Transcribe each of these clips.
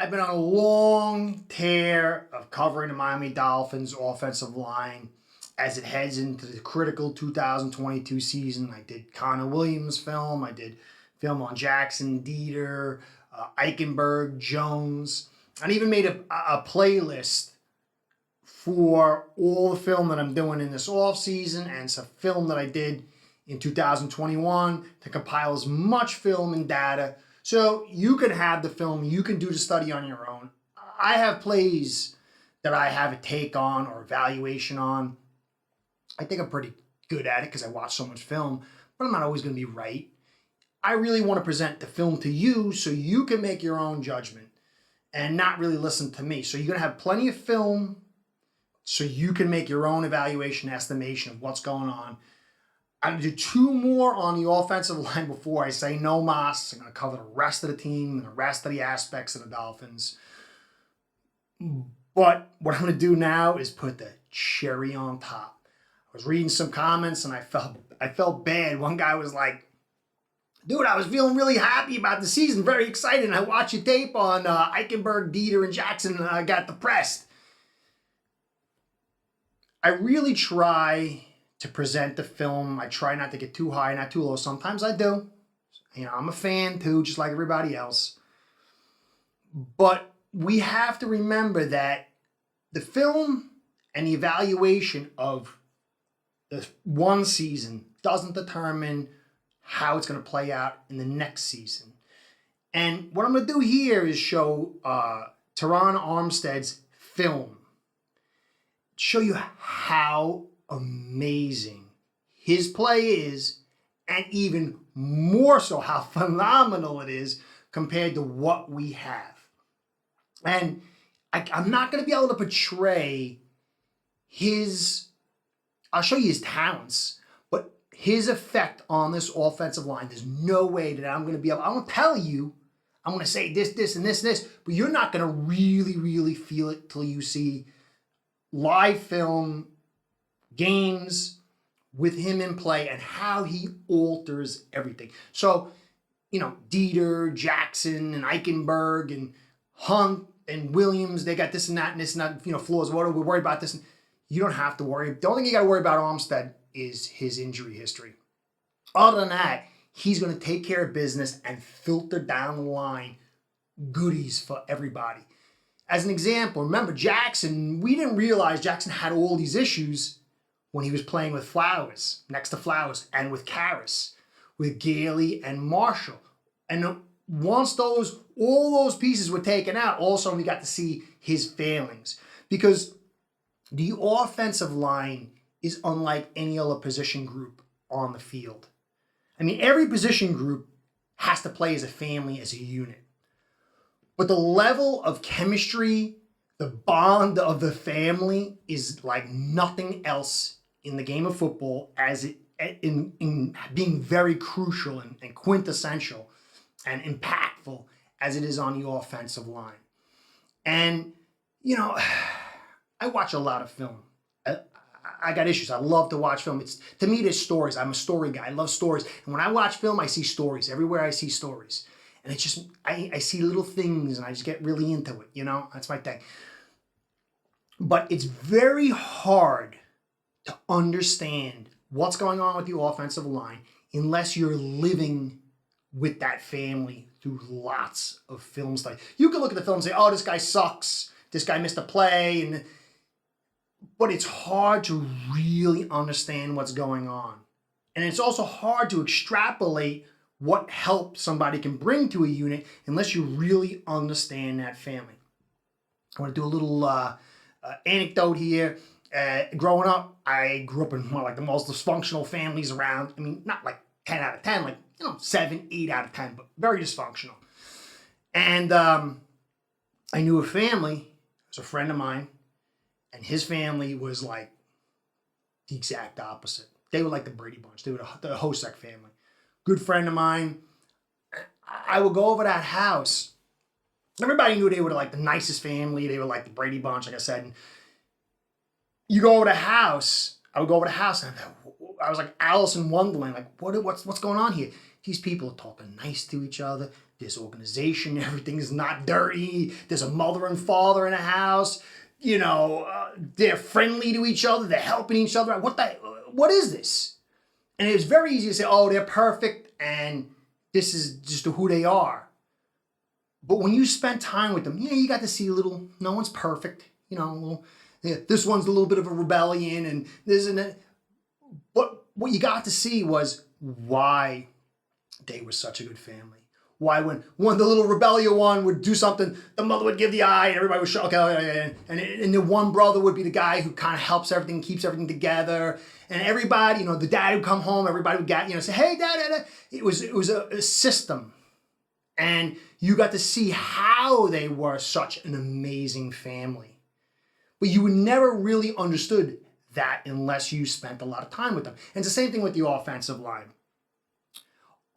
I've been on a long tear of covering the Miami Dolphins offensive line as it heads into the critical 2022 season. I did Connor Williams film. I did film on Jackson, Dieter, Eichenberg, Jones. I even made a playlist for all the film that I'm doing in this offseason and some film that I did in 2021 to compile as much film and data so you can have the film, you can do the study on your own. I have plays that I have a take on or evaluation on. I think I'm pretty good at it because I watch so much film, but I'm not always going to be right. I really want to present the film to you so you can make your own judgment and not really listen to me. So you're going to have plenty of film so you can make your own evaluation, estimation of what's going on. I'm going to do two more on the offensive line before I say no mas. I'm going to cover the rest of the team and the rest of the aspects of the Dolphins. But what I'm going to do now is put the cherry on top. I was reading some comments and I felt bad. One guy was like, dude, I was feeling really happy about the season, very excited. And I watched your tape on Eichenberg, Dieter, and Jackson, and I got depressed. I really try to present the film. I try not to get too high, not too low. Sometimes I do. You know, I'm a fan too, just like everybody else. But we have to remember that the film and the evaluation of the one season doesn't determine how it's going to play out in the next season. And what I'm going to do here is show Terron Armstead's film. Show you how amazing his play is, and even more so how phenomenal it is compared to what we have. And I'm not going to be able to portray I'll show you his talents, but his effect on this offensive line, there's no way that I'm going to be able, I'm going to tell you, I'm going to say this, and this, but you're not going to really feel it till you see live film, games with him in play and how he alters everything. So, you know, Dieter, Jackson, and Eichenberg, and Hunt, and Williams, they got this and that, you know, flaws. What are we worried about this? You don't have to worry. The only thing you got to worry about Armstead is his injury history. Other than that, he's going to take care of business and filter down the line goodies for everybody. As an example, remember Jackson, we didn't realize Jackson had all these issues when he was playing with Flowers, next to Flowers, and with Karras, with Gailey and Marshall. And once all those pieces were taken out, also we got to see his failings. Because the offensive line is unlike any other position group on the field. I mean, every position group has to play as a family, as a unit. But the level of chemistry, the bond of the family is like nothing else in the game of football, as it in being very crucial and quintessential and impactful as it is on the offensive line. And, you know, I watch a lot of film. I got issues. I love to watch film. To me, there's stories. I'm a story guy. I love stories. And when I watch film, I see stories. Everywhere I see stories. And it's just, I see little things and I just get really into it, you know? That's my thing. But it's very hard to understand what's going on with the offensive line unless you're living with that family through lots of film study. You can look at the film and say, oh, this guy sucks. This guy missed a play. But it's hard to really understand what's going on. And it's also hard to extrapolate what help somebody can bring to a unit unless you really understand that family. I want to do a little anecdote here. Growing up, I grew up in one of like the most dysfunctional families around. I mean, not like 10 out of 10, like, you know, 7, 8 out of 10, but very dysfunctional. And I knew a family, it was a friend of mine, and his family was like the exact opposite. They were like the Brady Bunch. They were the Hosek family. Good friend of mine. I would go over that house. Everybody knew they were like the nicest family. They were like the Brady Bunch, like I said. And you go over the house. I would go over the house and I was like Alice in Wonderland. Like, what's going on here? These people are talking nice to each other. There's organization. Everything is not dirty. There's a mother and father in a house. They're friendly to each other. They're helping each other. What is this? And it was very easy to say, oh, they're perfect and this is just who they are. But when you spend time with them, you got to see no one's perfect. This one's a little bit of a rebellion and this and that. But what you got to see was why they were such a good family. Why when the little rebellious one would do something, the mother would give the eye and everybody would show, okay, and the one brother would be the guy who kind of helps everything, keeps everything together. And everybody, the dad would come home, everybody would say, hey, dad. It was a system. And you got to see how they were such an amazing family. But you would never really understood that unless you spent a lot of time with them. And it's the same thing with the offensive line.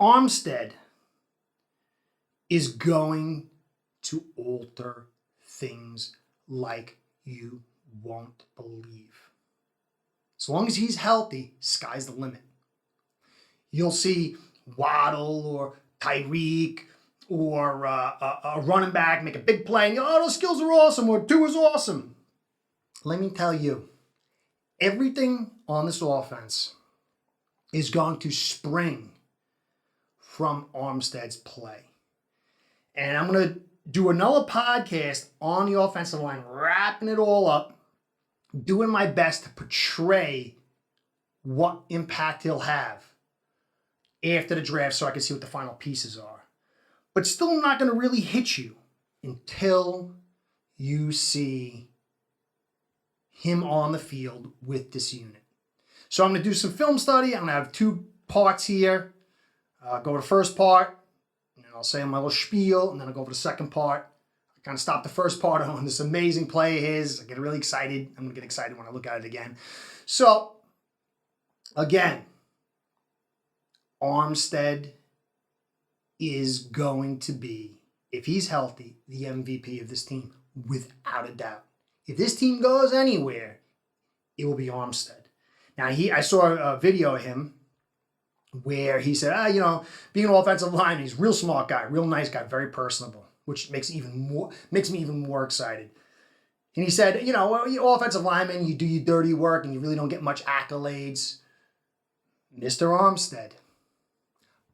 Armstead is going to alter things like you won't believe. As long as he's healthy, sky's the limit. You'll see Waddle or Tyreek or a running back make a big play and those skills are awesome, or two is awesome. Let me tell you, everything on this offense is going to spring from Armstead's play. And I'm going to do another podcast on the offensive line, wrapping it all up, doing my best to portray what impact he'll have after the draft so I can see what the final pieces are. But still not going to really hit you until you see him on the field with this unit. So I'm going to do some film study. I'm going to have 2 parts here. Go to the first part, and I'll say my little spiel, and then I'll go over the second part. I kind of stop the first part on this amazing play of his. I get really excited. I'm going to get excited when I look at it again. So, again, Armstead is going to be, if he's healthy, the MVP of this team, without a doubt. If this team goes anywhere, it will be Armstead. Now, I saw a video of him where he said, being an offensive lineman, he's a real smart guy, real nice guy, very personable, which makes me even more excited. And he said, you offensive lineman, you do your dirty work and you really don't get much accolades. Mr. Armstead,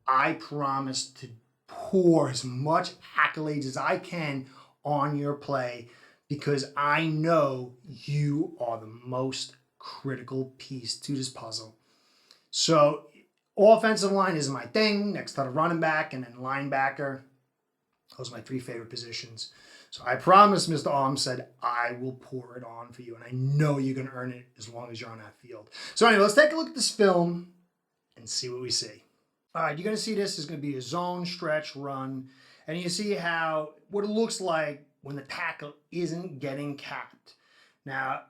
I promise to pour as much accolades as I can on your play because I know you are the most critical piece to this puzzle. So offensive line is my thing, next to the running back and then linebacker. Those are my 3 favorite positions. So I promise, Mr. Armstead, I will pour it on for you. And I know you're going to earn it as long as you're on that field. So anyway, let's take a look at this film and see what we see. All right, you're going to see this is going to be a zone stretch run. And you see what it looks like when the tackle isn't getting capped. Now,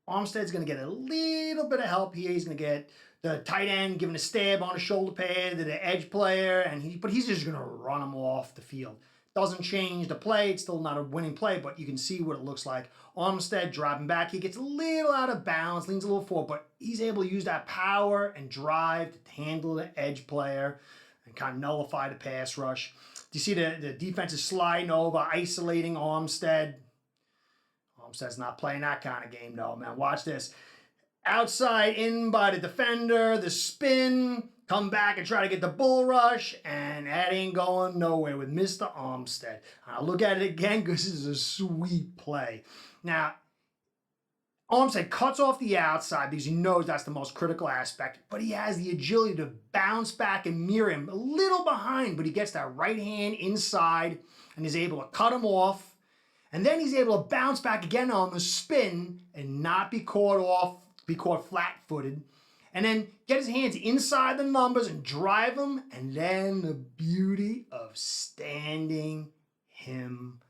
Armstead's going to get a little bit of help here. He's going to get the tight end giving a stab on a shoulder pad to the edge player, but he's just going to run him off the field. Doesn't change the play. It's still not a winning play, but you can see what it looks like. Armstead dropping back. He gets a little out of bounds, leans a little forward, but he's able to use that power and drive to handle the edge player and kind of nullify the pass rush. Do you see the defense is sliding over, isolating Armstead? Armstead's not playing that kind of game, though, man. Watch this. Outside in by the defender, the spin, come back and try to get the bull rush, and that ain't going nowhere with Mr. Armstead. I'll look at it again because this is a sweet play. Now, Armstead cuts off the outside because he knows that's the most critical aspect, but he has the agility to bounce back and mirror him a little behind, but he gets that right hand inside and is able to cut him off. And then he's able to bounce back again on the spin and not be caught flat-footed. And then get his hands inside the numbers and drive him. And then the beauty of standing him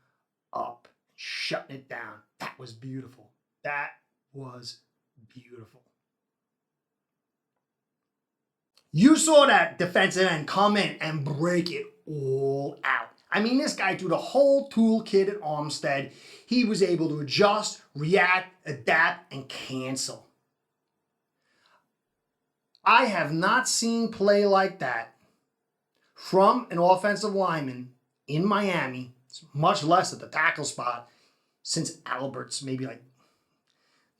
up, shutting it down. That was beautiful. That was beautiful. You saw that defensive end come in and break it all out. I mean, this guy threw the whole toolkit at Armstead. He was able to adjust, react, adapt, and cancel. I have not seen play like that from an offensive lineman in Miami, much less at the tackle spot, since Albert's maybe like,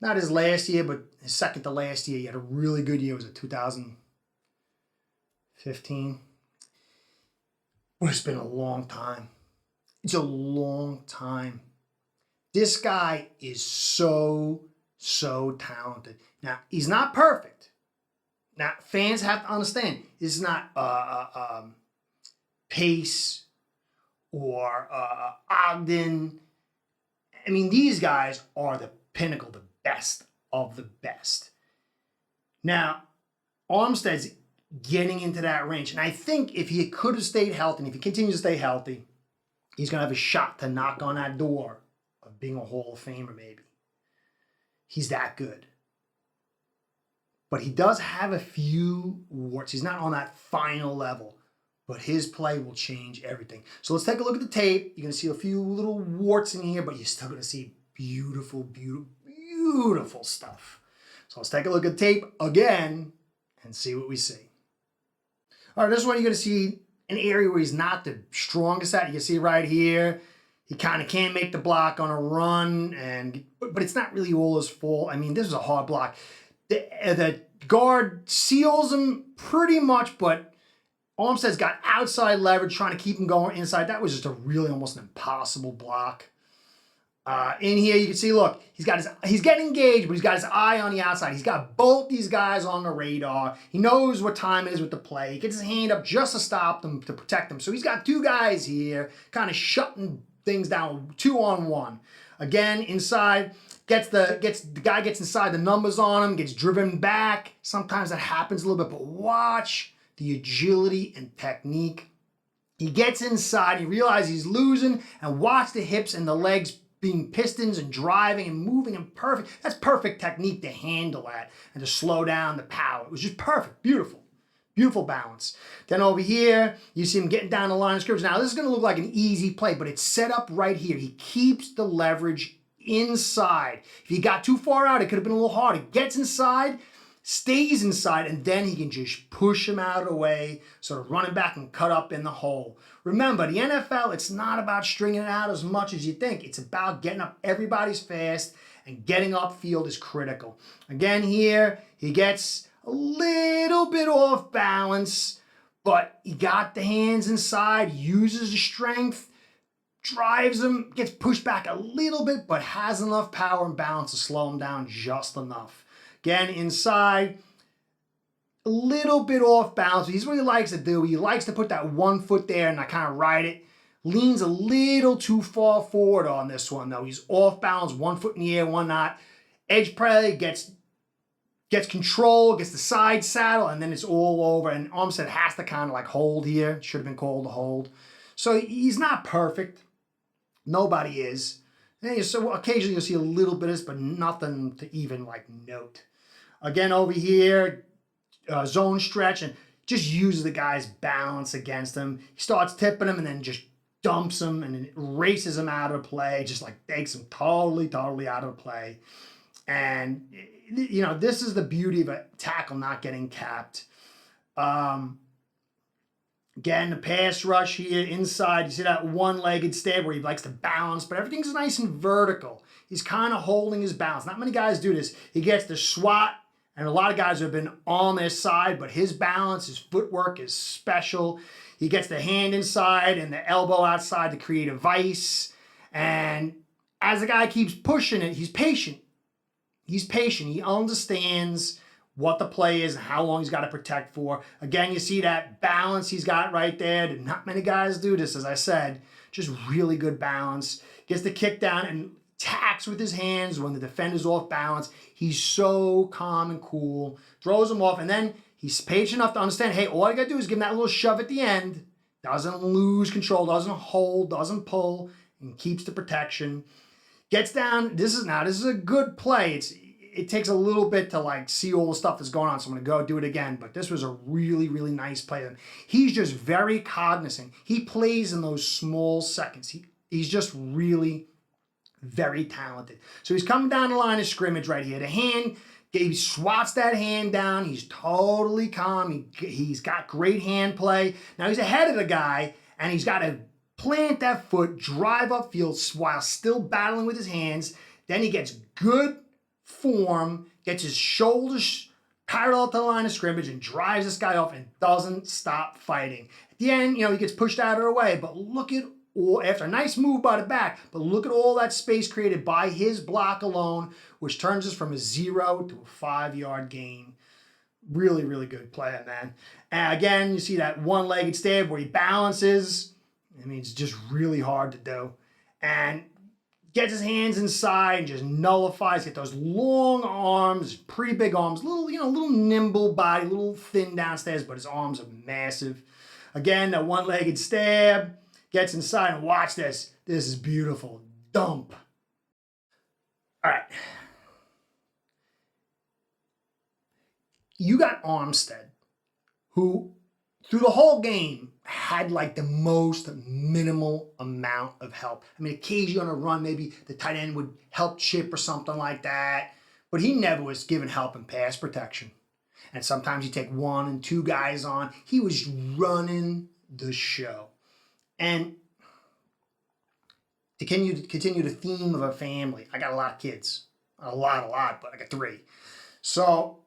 not his last year, but his second to last year. He had a really good year. Was it 2015? Well, it's been a long time. It's a long time. This guy is so talented. Now, he's not perfect. Now, fans have to understand, this is not Pace or Ogden. I mean, these guys are the pinnacle, the best of the best. Now, Armstead's getting into that range. And I think if he could have stayed healthy, and if he continues to stay healthy, he's going to have a shot to knock on that door of being a Hall of Famer, maybe. He's that good. But he does have a few warts. He's not on that final level. But his play will change everything. So let's take a look at the tape. You're going to see a few little warts in here, but you're still going to see beautiful, beautiful, beautiful stuff. So let's take a look at the tape again and see what we see. All right, this one you're going to see an area where he's not the strongest at. You can see right here. He kind of can't make the block on a run, but it's not really all his fault. I mean, this is a hard block. The guard seals him pretty much, but Armstead's got outside leverage trying to keep him going inside. That was just a really almost an impossible block. In here, you can see, look, he's getting engaged, but he's got his eye on the outside. He's got both these guys on the radar. He knows what time it is with the play. He gets his hand up just to stop them, to protect them. So he's got two guys here kind of shutting things down 2-on-1. Again, inside, the guy gets inside, the numbers on him, gets driven back. Sometimes that happens a little bit, but watch the agility and technique. He gets inside, he realizes he's losing, and watch the hips and the legs being pistons and driving and moving and perfect. That's perfect technique to handle that and to slow down the power. It was just perfect, beautiful, beautiful balance. Then over here, you see him getting down the line of scrimmage. Now this is gonna look like an easy play, but it's set up right here. He keeps the leverage inside. If he got too far out, it could have been a little hard. He gets inside, stays inside, and then he can just push him out of the way, sort of running back and cut up in the hole. Remember, the NFL, it's not about stringing it out as much as you think. It's about getting up everybody's fast, and getting upfield is critical. Again here, he gets a little bit off balance, but he got the hands inside, uses the strength, drives him, gets pushed back a little bit, but has enough power and balance to slow him down just enough. Again, inside, a little bit off balance. He's what he likes to do. He likes to put that 1 foot there and kind of ride it. Leans a little too far forward on this one, though. He's off balance, 1 foot in the air, one not. Edge play, gets control, gets the side saddle, and then it's all over. And Armstead has to kind of like hold here. Should have been called to hold. So he's not perfect. Nobody is. And so occasionally you'll see a little bit of this, but nothing to even like note. Again, over here, zone stretch, and just uses the guy's balance against him. He starts tipping him and then just dumps him and then races him out of play, just like takes him totally out of play. And, you know, this is the beauty of a tackle not getting capped. Again, the pass rush here inside, you see that one-legged stab where he likes to balance, but everything's nice and vertical. He's kind of holding his balance. Not many guys do this. He gets the swat, and a lot of guys have been on their side, but his balance, his footwork is special. He gets the hand inside and the elbow outside to create a vice. And as the guy keeps pushing it, he's patient. He's patient. He understands what the play is and how long he's got to protect for. Again, you see that balance he's got right there. Not many guys do this, as I said. Just really good balance. Gets the kick down and tacks with his hands when the defender's off balance. He's so calm and cool. Throws him off, and then he's patient enough to understand, hey, all I got to do is give him that little shove at the end. Doesn't lose control, doesn't hold, doesn't pull, and keeps the protection. Gets down. This is a good play. It takes a little bit to like see all the stuff that's going on, so I'm going to go do it again. But this was a really, really nice play. He's just very cognizant. He plays in those small seconds. He's just really very talented. So he's coming down the line of scrimmage right here. The hand He swats that hand down. He's totally calm. He's got great hand play. Now he's ahead of the guy, and he's got to plant that foot, drive upfield while still battling with his hands. Then he gets good form, gets his shoulders parallel to the line of scrimmage, and drives this guy off and doesn't stop fighting. At the end, he gets pushed out of the way, but look at after a nice move by the back, but look at all that space created by his block alone, which turns us from a 0 to a 5-yard gain. Really, really good play, man. And again, you see that one-legged stab where he balances. I mean, it's just really hard to do. And gets his hands inside and just nullifies. Get those long arms, pretty big arms, little nimble body, little thin downstairs, but his arms are massive. Again, that one-legged stab. Gets inside and watch this. This is beautiful. Dump. All right. You got Armstead, who through the whole game had like the most minimal amount of help. I mean, occasionally on a run, maybe the tight end would help chip or something like that, but he never was given help in pass protection. And sometimes you take 1 and 2 guys on. He was running the show. And to continue the theme of a family, I got a lot of kids. A lot, but I got 3. So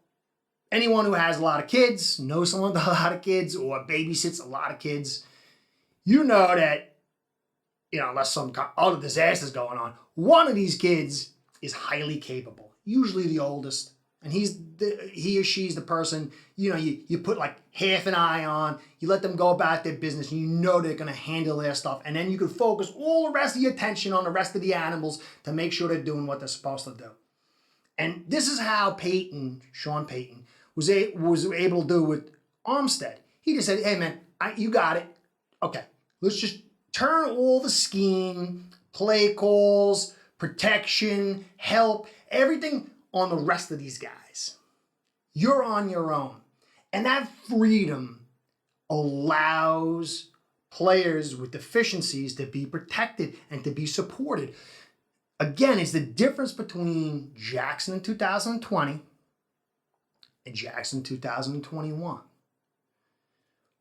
anyone who has a lot of kids, knows someone with a lot of kids, or babysits a lot of kids, you know that, unless some other disaster is going on, one of these kids is highly capable, usually the oldest. And he or she's the person, you put like half an eye on, you let them go about their business, and you know they're going to handle their stuff. And then you can focus all the rest of your attention on the rest of the animals to make sure they're doing what they're supposed to do. And this is how Sean Payton, was able to do with Armstead. He just said, hey man, you got it. Okay, let's just turn all the scheme, play calls, protection, help, everything on the rest of these guys. You're on your own. And that freedom allows players with deficiencies to be protected and to be supported. Again, it's the difference between Jackson in 2020 and Jackson in 2021.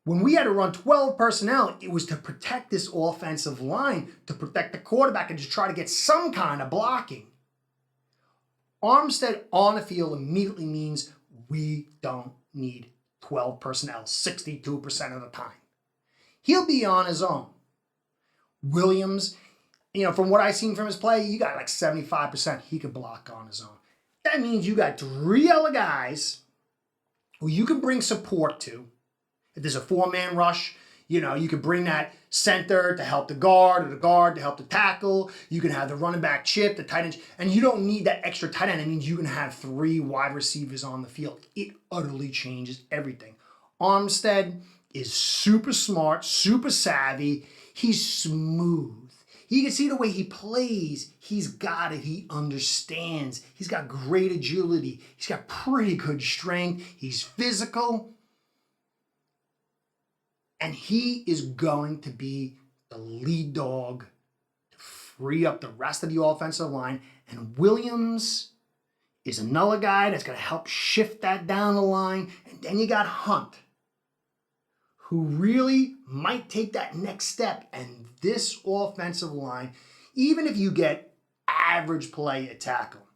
When we had to run 12 personnel, it was to protect this offensive line, to protect the quarterback and to try to get some kind of blocking. Armstead on the field immediately means we don't need 12 personnel 62% of the time. He'll be on his own. Williams, from what I've seen from his play, you got like 75% he could block on his own. That means you got 3 other guys who you can bring support to. If there's a 4-man rush, you could bring that center to help the guard, or the guard to help the tackle. You can have the running back chip, the tight end, and you don't need that extra tight end. It means you can have 3 wide receivers on the field. It utterly changes everything. Armstead is super smart, super savvy. He's smooth. You can see the way he plays. He's got it. He understands. He's got great agility. He's got pretty good strength. He's physical. And he is going to be the lead dog to free up the rest of the offensive line. And Williams is another guy that's going to help shift that down the line. And then you got Hunt, who really might take that next step. And this offensive line, even if you get average play at tackle,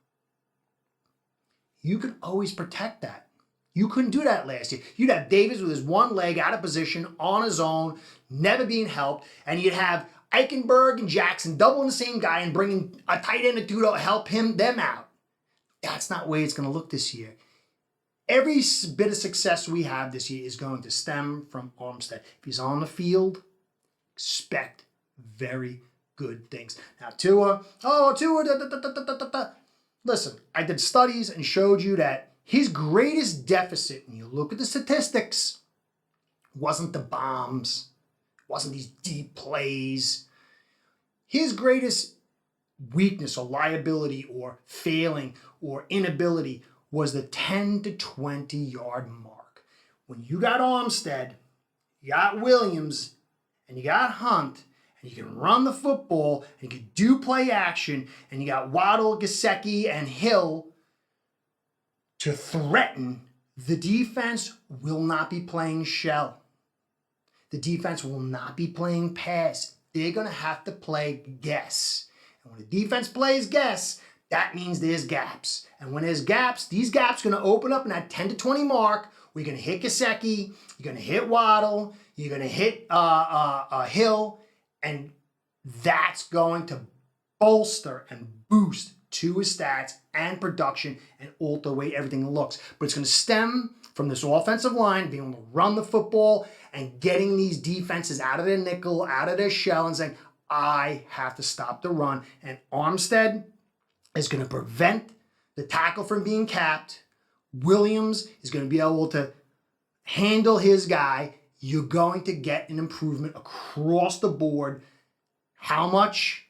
you can always protect that. You couldn't do that last year. You'd have Davis with his one leg out of position on his own, never being helped, and you'd have Eichenberg and Jackson doubling the same guy and bringing a tight end or 2 to help them out. That's not the way it's going to look this year. Every bit of success we have this year is going to stem from Armstead. If he's on the field, expect very good things. Now, Tua. Listen, I did studies and showed you that his greatest deficit, when you look at the statistics, wasn't the bombs, wasn't these deep plays. His greatest weakness or liability or failing or inability was the 10 to 20 yard mark. When you got Armstead, you got Williams, and you got Hunt, and you can run the football, and you can do play action, and you got Waddle, Gesicki, and Hill to threaten, the defense will not be playing shell. The defense will not be playing pass. They're going to have to play guess. And when the defense plays guess, that means there's gaps. And when there's gaps, these gaps are going to open up in that 10 to 20 mark. We're going to hit Gesicki. You're going to hit Waddle. You're going to hit Hill. And that's going to bolster and boost to his stats and production and alter the way everything looks. But it's going to stem from this offensive line being able to run the football and getting these defenses out of their nickel, out of their shell, and saying, I have to stop the run. And Armstead is going to prevent the tackle from being capped. Williams is going to be able to handle his guy. You're going to get an improvement across the board. How much?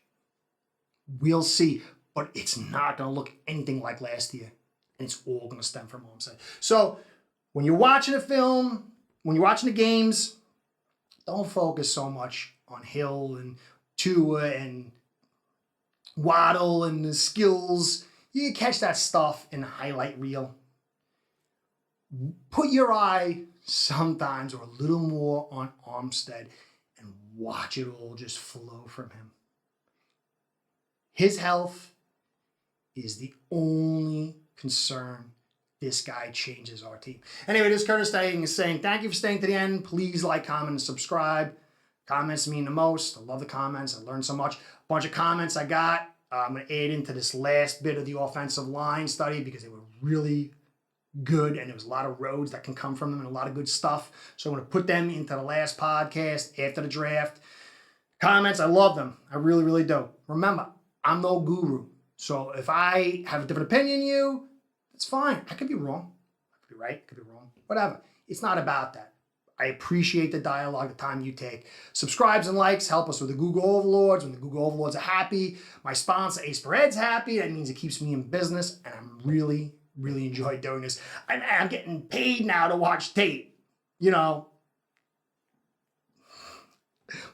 We'll see. But it's not going to look anything like last year. And it's all going to stem from Armstead. So when you're watching a film, when you're watching the games, don't focus so much on Hill and Tua and Waddle and the skills. You can catch that stuff in the highlight reel. Put your eye sometimes or a little more on Armstead and watch it all just flow from him. His health is the only concern. This guy changes our team. Anyway, this is Curtis saying thank you for staying to the end. Please like, comment, and subscribe. Comments mean the most. I love the comments. I learned so much. A bunch of comments I got. I'm going to add into this last bit of the offensive line study because they were really good and there was a lot of roads that can come from them and a lot of good stuff. So I'm going to put them into the last podcast after the draft. Comments, I love them. I really, really do. Remember, I'm no guru. So if I have a different opinion than you, it's fine. I could be wrong. I could be right. I could be wrong. Whatever. It's not about that. I appreciate the dialogue, the time you take. Subscribes and likes help us with the Google Overlords. When the Google Overlords are happy, my sponsor, Ace Per Head's happy. That means it keeps me in business, and I'm really, really enjoy doing this. I'm getting paid now to watch tape. You know,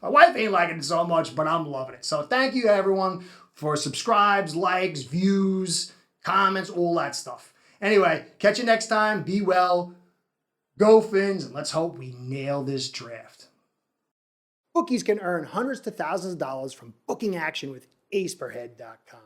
my wife ain't liking it so much, but I'm loving it. So thank you, everyone, for subscribes, likes, views, comments, all that stuff. Anyway, catch you next time. Be well. Go Phins, and let's hope we nail this draft. Bookies can earn hundreds to thousands of dollars from booking action with aceperhead.com.